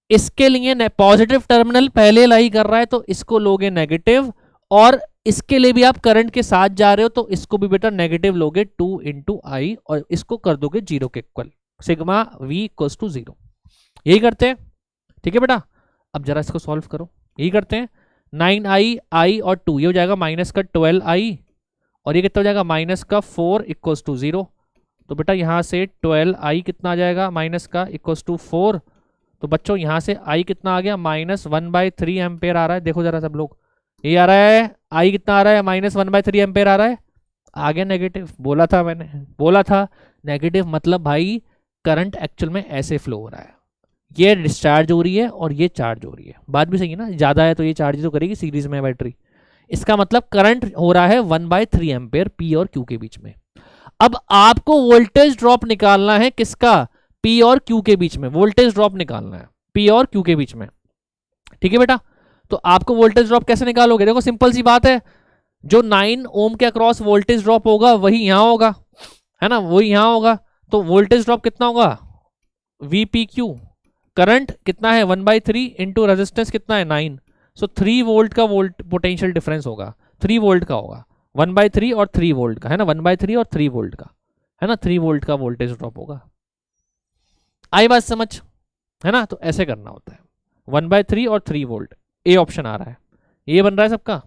इसके लिए पॉजिटिव टर्मिनल पहले लाई कर रहा है तो इसको लोगे नेगेटिव, और इसके लिए भी आप करंट के साथ जा रहे हो तो इसको भी बेटा नेगेटिव लोगे 2 इंटू आई और इसको कर दोगे 0 के इक्वल, सिग्मा वी इक्वल्स टू 0। यही करते हैं, ठीक है बेटा। अब जरा इसको सॉल्व करो, यही करते हैं। 9i आई और 2, ये हो जाएगा माइनस का 12i और ये कितना हो जाएगा माइनस का 4 इक्वल्स टू 0। तो बेटा यहाँ से 12i कितना आ जाएगा माइनस का इक्वल्स टू 4। तो बच्चों यहाँ से i कितना आ गया -1/3 एम्पेयर आ रहा है। देखो जरा सब लोग, ये आ रहा है i कितना आ रहा है -1/3 एम्पेयर आ रहा है, आ गया नेगेटिव। बोला था मैंने, बोला था नेगेटिव मतलब भाई करंट एक्चुअल में ऐसे फ्लो हो रहा है, ये डिस्चार्ज हो रही है और ये चार्ज हो रही है। बात भी सही है ना, ज्यादा है तो ये चार्ज तो करेगी, सीरीज में बैटरी। इसका मतलब करंट हो रहा है 1/3 एम्पेयर पी और क्यू के बीच में। अब आपको वोल्टेज ड्रॉप निकालना है किसका, पी और क्यू के बीच में वोल्टेज ड्रॉप निकालना है, पी और क्यू के बीच में, ठीक है बेटा। तो आपको वोल्टेज ड्रॉप कैसे निकालोगे, देखो सिंपल सी बात है, जो 9 ओम के अक्रॉस वोल्टेज ड्रॉप होगा वही यहां होगा, है ना, वही यहां होगा। तो वोल्टेज ड्रॉप कितना होगा VPQ, करंट कितना है 1/3 इंटू रेजिस्टेंस कितना है 9, सो 3 वोल्ट का पोटेंशियल डिफरेंस होगा, 3 वोल्ट का होगा, 1/3 और 3 वोल्ट का, है ना, 1/3 और 3 वोल्ट का, है ना, 3 वोल्ट का वोल्टेज ड्रॉप होगा। आई बात समझ, है ना। तो ऐसे करना होता है, 1/3 और 3 वोल्ट। ए ऑप्शन आ रहा है, ये बन रहा है सबका,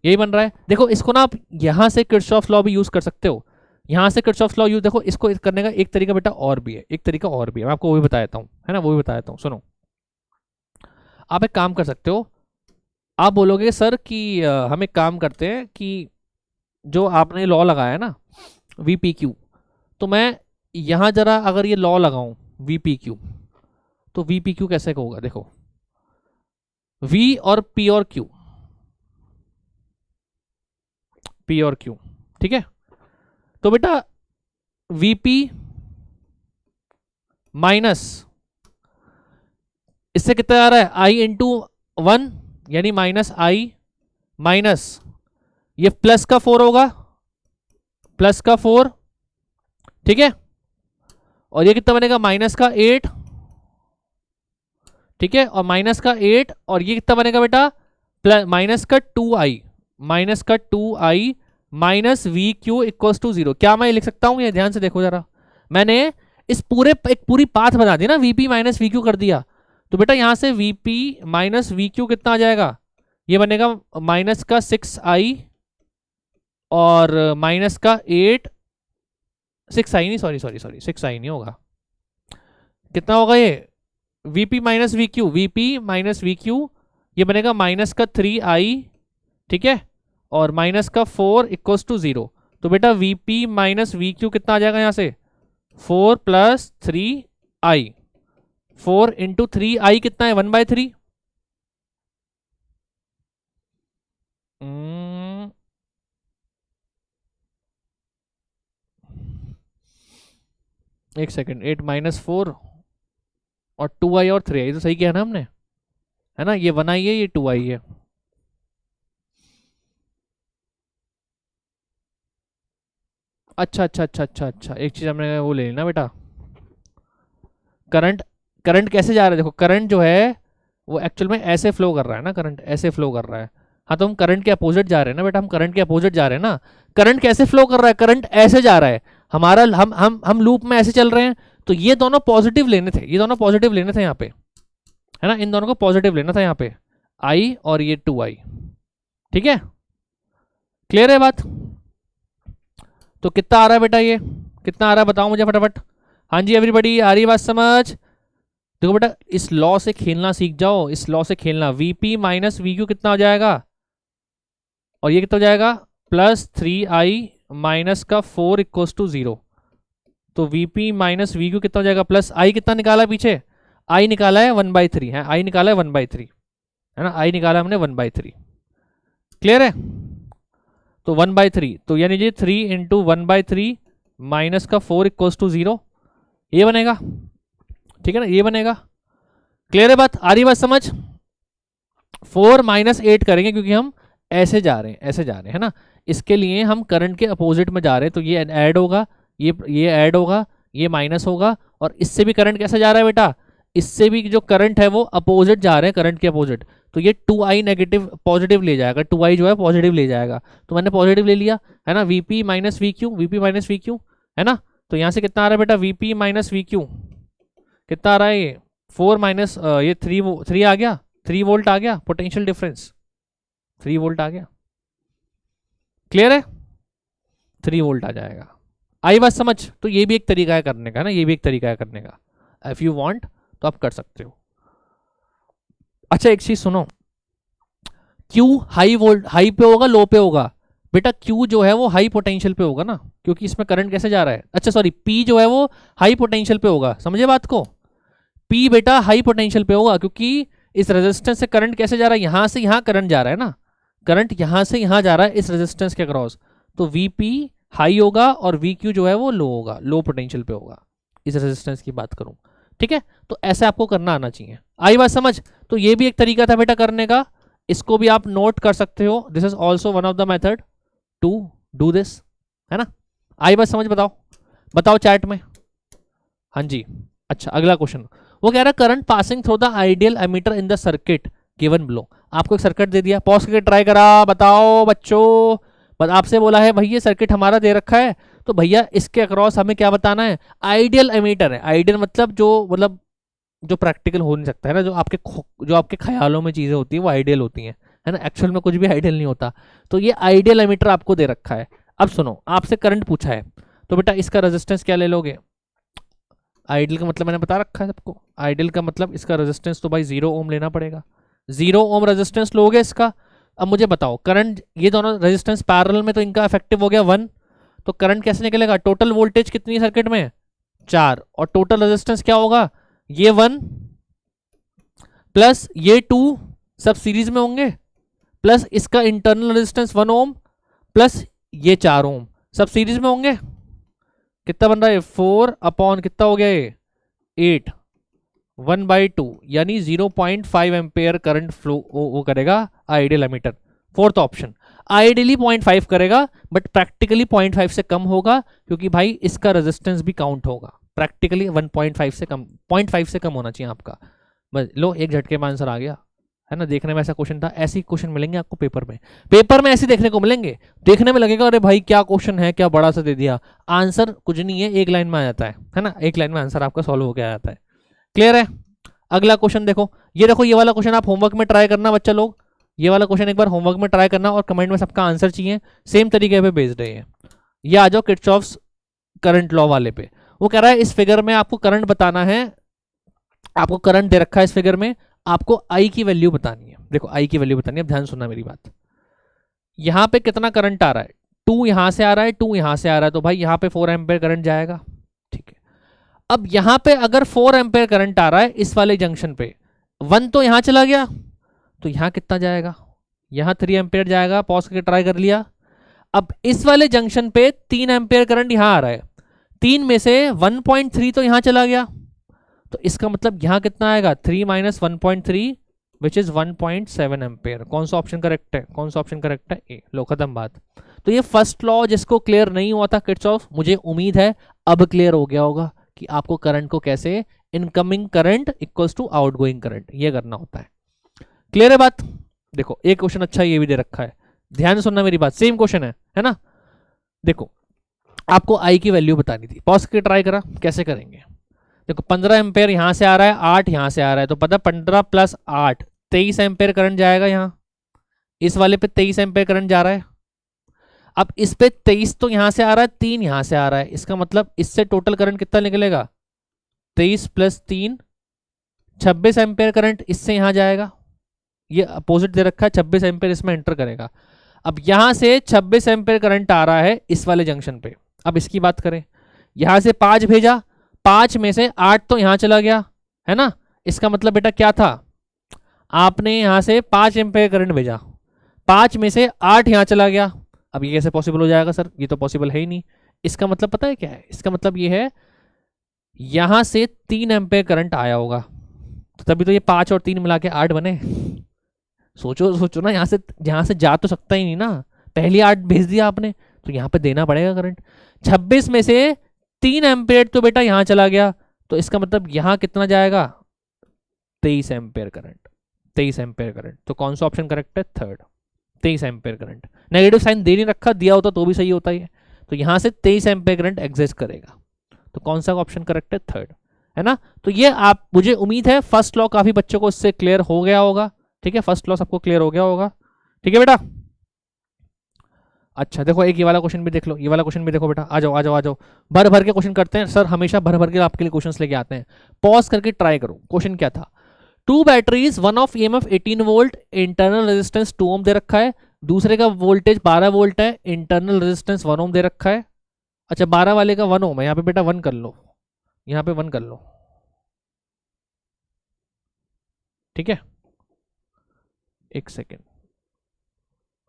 यही बन रहा है। देखो इसको ना आप यहां से किरचॉफ लॉ भी यूज कर सकते हो, यहां से किरचॉफ लॉ यूज, देखो इसको करने का एक तरीका बेटा और भी है, एक तरीका और भी है, मैं आपको वो भी बता देता हूँ, है ना, वो भी बता देता हूँ। सुनो, आप एक काम कर सकते हो, आप बोलोगे सर कि हम एक काम करते हैं कि जो आपने लॉ लगाया है ना VPQ, तो मैं यहां जरा अगर ये लॉ लगाऊं VPQ, तो VPQ कैसे होगा, देखो V और P और Q, P और Q, ठीक है। तो बेटा VP माइनस, इससे कितना आ रहा है I इंटू 1, यानी -I माइनस ये प्लस का 4 होगा, प्लस का 4, ठीक है, और ये कितना बनेगा माइनस का 8, ठीक है, और माइनस का 8, और ये कितना बनेगा बेटा प्लस माइनस का 2I, माइनस का 2I minus VQ equals to 0। क्या मैं लिख सकता हूं, ये ध्यान से देखो जरा, मैंने इस पूरे एक पूरी पाथ बना दी ना, VP माइनस VQ कर दिया, तो बेटा यहां से VP माइनस VQ कितना आ जाएगा, ये बनेगा माइनस का 6I और माइनस का 8, 6I नहीं, सॉरी 6I नहीं होगा, कितना होगा ये VP minus VQ, VP minus VQ, ये बनेगा माइनस का 3I, ठीक है, और माइनस का 4 इक्वल्स टू 0। तो बेटा VP माइनस VQ कितना आ जाएगा यहां से 4 प्लस 3I, 4 इंटू 3I कितना है 1/3, एक सेकेंड, 8 माइनस 4 और 2I और 3I, तो सही किया ना हमने, है ना, ये 1I है, ये 2I है। अच्छा अच्छा अच्छा अच्छा अच्छा, एक चीज हमने वो ले लेना बेटा, करंट, करंट कैसे जा रहा है, देखो करंट जो है वो एक्चुअल में ऐसे फ्लो कर रहा है ना, करंट ऐसे फ्लो कर रहा है, हाँ तो हम करंट के अपोजिट जा रहे हैं ना बेटा, हम करंट के अपोजिट जा रहे हैं ना। करंट कैसे फ्लो कर रहा है, करंट ऐसे जा रहा है हमारा, हम लूप में ऐसे चल रहे हैं, तो ये दोनों पॉजिटिव लेने थे, ये दोनों पॉजिटिव लेने थे यहाँ पे, है ना, इन दोनों को पॉजिटिव लेना था यहाँ पे, I और ये 2I, ठीक है, क्लियर है बात। तो कितना आ रहा है बेटा, ये कितना आ रहा है बताओ मुझे फटाफट, हाँ जी एवरीबॉडी, आ रही बात समझ। देखो बेटा इस लॉ से खेलना सीख जाओ, इस लॉ से खेलना, VP माइनस VQ कितना हो जाएगा, और ये कितना हो जाएगा प्लस 3I माइनस का 4 इक्वल्स टू 0। तो VP माइनस VQ कितना हो जाएगा, प्लस I कितना निकाला पीछे, I निकाला है 1/3, है I निकाला है 1/3, है ना, I निकाला हमने 1/3, क्लियर है। तो 1/3, तो यानी ये 3 इंटू 1/3 माइनस का 4 इक्वल्स टू 0, ये बनेगा, ठीक है ना, ये बनेगा, क्लियर है बात, आ रही बात समझ। 4 माइनस 8 करेंगे क्योंकि हम ऐसे जा रहे हैं, ऐसे जा रहे हैं, है ना, इसके लिए हम करंट के अपोजिट में जा रहे हैं, तो ये ऐड होगा, ये ऐड होगा, ये माइनस होगा, और इससे भी करंट कैसे जा रहा है बेटा, इससे भी जो करंट है वो अपोजिट जा रहे हैं, करंट के अपोजिट, तो ये 2I नेगेटिव पॉजिटिव ले जाएगा, 2I जो है पॉजिटिव ले जाएगा, तो मैंने पॉजिटिव ले लिया, है ना, VP minus VQ, VP minus VQ, है ना, तो यहां से कितना आ रहा है बेटा VP माइनस VQ कितना आ रहा है, ये 4 माइनस ये 3 आ गया, 3 वोल्ट आ गया, पोटेंशियल डिफरेंस 3 वोल्ट आ गया, क्लियर है, 3 वोल्ट आ जाएगा, आई बात समझ। तो ये भी एक तरीका है करने का ना, ये भी एक तरीका है करने का, इफ यू वांट तो आप कर सकते हो। अच्छा एक चीज सुनो, Q हाई वोल्ट, हाई पे होगा लो पे होगा, बेटा Q जो है वो हाई पोटेंशियल पे होगा ना, क्योंकि इसमें करंट कैसे जा रहा है, अच्छा सॉरी P जो है वो हाई पोटेंशियल पे होगा, समझे बात को, P बेटा हाई पोटेंशियल पे होगा, क्योंकि इस रेजिस्टेंस से करंट कैसे जा रहा है, यहां से यहां करंट जा रहा है ना, करंट यहां से यहां जा रहा है इस रेजिस्टेंस के अक्रॉस, तो VP हाई होगा और VQ जो है वो लो होगा, लो पोटेंशियल पे होगा, इस रेजिस्टेंस की बात करूं, ठीक है, तो ऐसे आपको करना आना चाहिए, आई बात समझ। तो ये भी एक तरीका था बेटा करने का, इसको भी आप नोट कर सकते हो, this is also one of the method to do this, है ना, आई बात समझ, बताओ बताओ चैट में, हाँ जी। अच्छा अगला क्वेश्चन, वो कह रहा है current passing through the ideal ammeter in the circuit given below, आपको एक सर्किट दे दिया, पॉज करके ट्राई करा, बताओ बच्चों, बस आपसे बोला है भैया सर्किट हमारा दे रखा है, तो भैया इसके अक्रॉस हमें क्या बताना है, आइडियल एमीटर है, आइडियल मतलब जो मतलब जो प्रैक्टिकल हो नहीं सकता है ना, जो आपके ख्यालों में चीज़ें होती हैं वो आइडियल होती हैं, है ना, एक्चुअल में कुछ भी आइडियल नहीं होता। तो ये आइडियल एमीटर आपको दे रखा है। अब सुनो, आपसे करंट पूछा है, तो बेटा इसका रेजिस्टेंस क्या ले लोगे? आइडियल का मतलब मैंने बता रखा है सबको, आइडियल का मतलब इसका रेजिस्टेंस तो भाई 0 ओम लेना पड़ेगा, 0 ओम रेजिस्टेंस लोगे इसका। अब मुझे बताओ, करंट ये दोनों रेजिस्टेंस पैरेलल में, तो इनका इफेक्टिव हो गया 1, तो करंट कैसे निकलेगा? टोटल वोल्टेज कितनी है सर्किट में? 4, और टोटल रेजिस्टेंस क्या होगा? ये 1 प्लस ये 2, सब सीरीज में होंगे, प्लस इसका इंटरनल रेजिस्टेंस 1 ओम प्लस ये 4 ओम, सब सीरीज में होंगे। कितना बन रहा है? 4 अपॉन कितना हो गया ये? 8, 1/2, यानी 0.5 एम्पेयर करंट फ्लो वो करेगा ideal ammeter. Fourth option, ideally 0.5 करेगा, बट प्रैक्टिकली 0.5 से कम होगा, क्योंकि भाई इसका रेजिस्टेंस भी काउंट होगा। प्रैक्टिकली 1.5 से कम, 0.5 से कम होना चाहिए आपका। बस लो, एक झटके में आंसर आ गया, है ना। देखने में ऐसा क्वेश्चन था, ऐसे ही क्वेश्चन मिलेंगे आपको पेपर में, पेपर में ऐसे देखने को मिलेंगे। देखने में लगेगा अरे भाई क्या क्वेश्चन है, क्या बड़ा सा दे दिया। आंसर कुछ नहीं है, एक लाइन में आ जाता है ना, एक लाइन में आंसर आपका सॉल्व होकर आ जाता है। क्लियर है? अगला क्वेश्चन देखो, ये देखो, ये वाला क्वेश्चन आप होमवर्क में ट्राई करना बच्चा लोग, ये वाला क्वेश्चन एक बार होमवर्क में ट्राई करना, और कमेंट में सबका आंसर चाहिए, सेम तरीके पे बेस्ड है ये। आ जाओ किरचॉफ्स करंट लॉ वाले पे। वो कह रहा है इस फिगर में आपको करंट बताना है, आपको करंट दे रखा है इस फिगर में, आपको आई की वैल्यू बतानी है। देखो आई की वैल्यू बतानी है, अब ध्यान सुनना मेरी बात। यहां पे कितना करंट आ रहा है? 2 यहां से आ रहा है, 2 यहां से आ रहा है, तो भाई यहां पे 4 एम्पेयर करंट जाएगा, ठीक है। अब यहां पे अगर 4 एम्पेयर करंट आ रहा है इस वाले जंक्शन पे, 1 तो यहां चला गया, तो यहां कितना जाएगा? यहां 3 एम्पेयर जाएगा, पॉज करके ट्राई कर लिया। अब इस वाले जंक्शन पे 3 एम्पेयर करंट यहां आ रहा है, 3 में से 1.3 तो यहां चला गया, तो इसका मतलब यहां कितना आएगा? 3 माइनस 1.3 विच इज 1.7 एम्पेयर। कौन सा ऑप्शन करेक्ट है? कौन सा ऑप्शन करेक्ट है? ए। लो, खत्म बात। तो ये फर्स्ट लॉ जिसको क्लियर नहीं हुआ था किरचॉफ, मुझे उम्मीद है अब क्लियर हो गया होगा कि आपको करंट को कैसे, incoming current equals to outgoing current, ये करना होता है। क्लियर है बात? देखो एक क्वेश्चन अच्छा ये भी दे रखा है, ध्यान से सुनना मेरी बात, सेम क्वेश्चन है ना। देखो आपको आई की वैल्यू बतानी थी, पॉज करके ट्राई करा, कैसे करेंगे? देखो 15 एम्पेयर यहां से आ रहा है, 8 यहां से आ रहा है, तो पता 15 प्लस 8 23 एम्पेयर करंट जाएगा। यहां इस वाले पे 23 एम्पेयर करंट जा रहा है। अब इस पे 23 तो यहां से आ रहा है, 3 यहां से आ रहा है, इसका मतलब इससे टोटल करंट कितना निकलेगा? 23 प्लस 3 26 एम्पेयर करंट इससे यहां जाएगा, ये अपोजिट दे रखा है, 26 एम्पेयर इसमें एंटर करेगा। अब यहां से 26 एम्पेयर करंट आ रहा है इस वाले जंक्शन पे। अब इसकी बात करें, यहां से 5 भेजा, 5 में से 8 तो यहां चला गया, है ना। इसका मतलब बेटा क्या था? आपने यहां से 5 एम्पेयर करंट भेजा, 5 में से 8 यहां चला गया। अब ये कैसे पॉसिबल हो जाएगा सर? ये तो पॉसिबल है ही नहीं। इसका मतलब पता है क्या है? इसका मतलब ये है यहां से 3 एम्पेयर करंट आया होगा, तो तभी तो ये 5 और 3 मिला के 8 बने। सोचो सोचो ना, यहां से जा तो सकता ही नहीं ना, पहली 8 भेज दिया आपने, तो यहां पे देना पड़ेगा करंट। 26 में से 3 एम्पेयर तो बेटा यहां चला गया, तो इसका मतलब यहां कितना जाएगा? 23 एम्पेयर करंट, 23 एम्पेयर करंट। तो कौन सा ऑप्शन करेक्ट है? Third, 23 ampere current. Negative sign दे नहीं रखा, दिया होता तो भी सही होता है, तो यहां से 23 एम्पेयर करंट एग्जिस्ट करेगा, तो कौन सा ऑप्शन करेक्ट है? थर्ड, है ना। तो ये आप, मुझे उम्मीद है फर्स्ट लॉ काफी बच्चों को इससे क्लियर हो गया होगा, ठीक है, फर्स्ट लॉ सबको क्लियर हो गया होगा, ठीक है बेटा। अच्छा देखो एक ये वाला क्वेश्चन भी देख लो, ये वाला क्वेश्चन भी देखो बेटा, आ जाओ आ जाओ आ जाओ, भर भर के क्वेश्चन करते हैं सर, हमेशा भर भर के आपके लिए क्वेश्चंस लेके आते हैं। पॉज करके ट्राई करो, क्वेश्चन क्या था? 2 batteries, one of EMF 18 volt, internal resistance 2 ओम दे रखा है, दूसरे का वोल्टेज 12 वोल्ट है, इंटरनल रेजिस्टेंस 1 ओम दे रखा है। अच्छा 12 वाले का 1 ओम है, यहाँ पे बेटा 1 कर लो, यहाँ पे 1 कर लो, ठीक है, एक सेकेंड,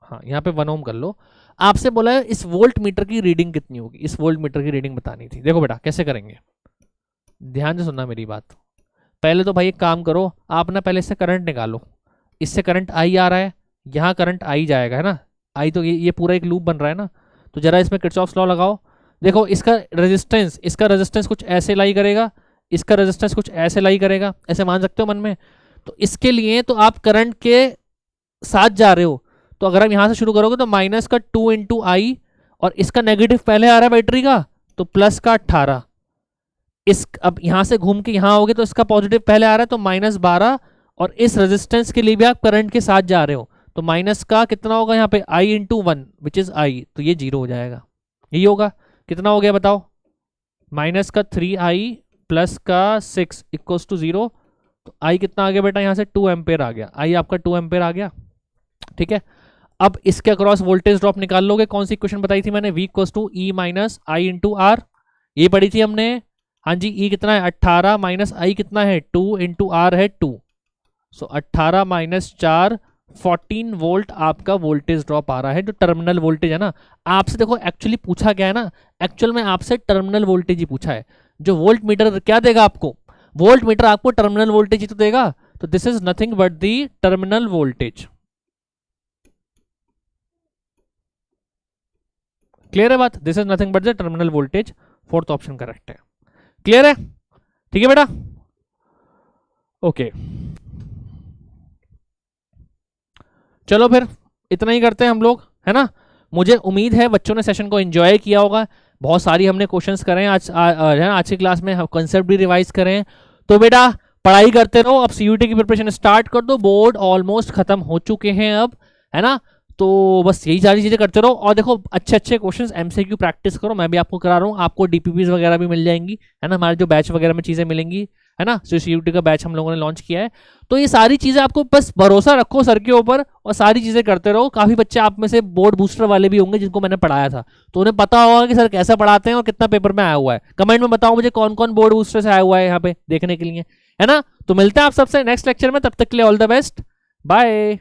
हाँ यहाँ पे 1 ओम कर लो। आपसे बोला है इस वोल्ट मीटर की रीडिंग कितनी होगी, इस वोल्ट मीटर की रीडिंग बतानी थी। देखो बेटा कैसे करेंगे, ध्यान से सुनना मेरी बात। पहले तो भाई एक काम करो, आप ना पहले इससे करंट निकालो, इससे करंट आई आ रहा है, यहाँ करंट आई जाएगा, है ना, आई तो ये पूरा एक लूप बन रहा है ना, तो जरा इसमें किरचॉफ्स लॉ लगाओ। देखो इसका रेजिस्टेंस कुछ ऐसे लाई करेगा, इसका रेजिस्टेंस कुछ ऐसे लाई करेगा, ऐसे मान सकते हो मन में। तो इसके लिए तो आप करंट के साथ जा रहे हो, तो अगर हम यहां से शुरू करोगे तो माइनस का 2 इंटू आई, और इसका नेगेटिव पहले आ रहा है बैटरी का, तो प्लस का 18, इस अब यहां से घूम के यहां होगे तो इसका पॉजिटिव पहले आ रहा है तो -12, और इस रेजिस्टेंस के लिए भी आप करंट के साथ जा रहे हो तो माइनस का कितना होगा यहाँ पे i into 1 which is i, तो ये 0 हो जाएगा। यही होगा, कितना हो गया बताओ, माइनस का 3i प्लस का 6 इक्वल्स टू 0, तो i कितना आ गया बेटा यहाँ से 2 एम्पेयर आ गया, i आपका 2 एम्पेयर आ गया। ठीक है, अब इसके अक्रॉस वोल्टेज ड्रॉप निकाल लोगे, कौन सी इक्वेशन बताई थी मैंने, v equals to E minus I into R, ये पढ़ी थी हमने। हाँ जी, e कितना है 18 माइनस आई कितना है 2 इंटू आर है 2, सो 18 माइनस 4 14 वोल्ट आपका वोल्टेज ड्रॉप आ रहा है, जो टर्मिनल वोल्टेज है ना। आपसे देखो एक्चुअली पूछा क्या है ना, एक्चुअल में आपसे टर्मिनल वोल्टेज ही पूछा है। जो वोल्ट मीटर क्या देगा आपको, वोल्ट मीटर आपको टर्मिनल वोल्टेज ही तो देगा, तो this is nothing but the terminal voltage. Clear है बात, this is nothing but the terminal voltage, fourth option correct है। क्लियर है, ठीक है बेटा, ओके चलो फिर इतना ही करते हैं हम लोग, है ना। मुझे उम्मीद है बच्चों ने सेशन को एंजॉय किया होगा, बहुत सारी हमने क्वेश्चंस करें आज की क्लास में, कंसेप्ट भी रिवाइज करें। तो बेटा पढ़ाई करते रहो, अब सीयूटी की प्रिपरेशन स्टार्ट कर दो, बोर्ड ऑलमोस्ट खत्म हो चुके हैं अब, है ना। तो बस यही सारी चीजें करते रहो, और देखो अच्छे अच्छे क्वेश्चंस एमसीक्यू प्रैक्टिस करो, मैं भी आपको करा रहा हूँ, आपको डीपीपीज वगैरह भी मिल जाएंगी, है ना, हमारे जो बैच वगैरह में चीजें मिलेंगी, है ना। सीयूटी का बैच हम लोगों ने लॉन्च किया है, तो ये सारी चीजें आपको बस भरोसा रखो सर के ऊपर और सारी चीजें करते रहो। काफी बच्चे आप में से बोर्ड बूस्टर वाले भी होंगे जिनको मैंने पढ़ाया था, तो उन्हें पता होगा कि सर कैसा पढ़ाते हैं और कितना पेपर में आया हुआ है। कमेंट में बताओ मुझे कौन कौन बोर्ड बूस्टर से आया हुआ है यहाँ पे देखने के लिए, है ना। तो मिलते हैं आप सबसे नेक्स्ट लेक्चर में, तब तक के लिए ऑल द बेस्ट, बाय।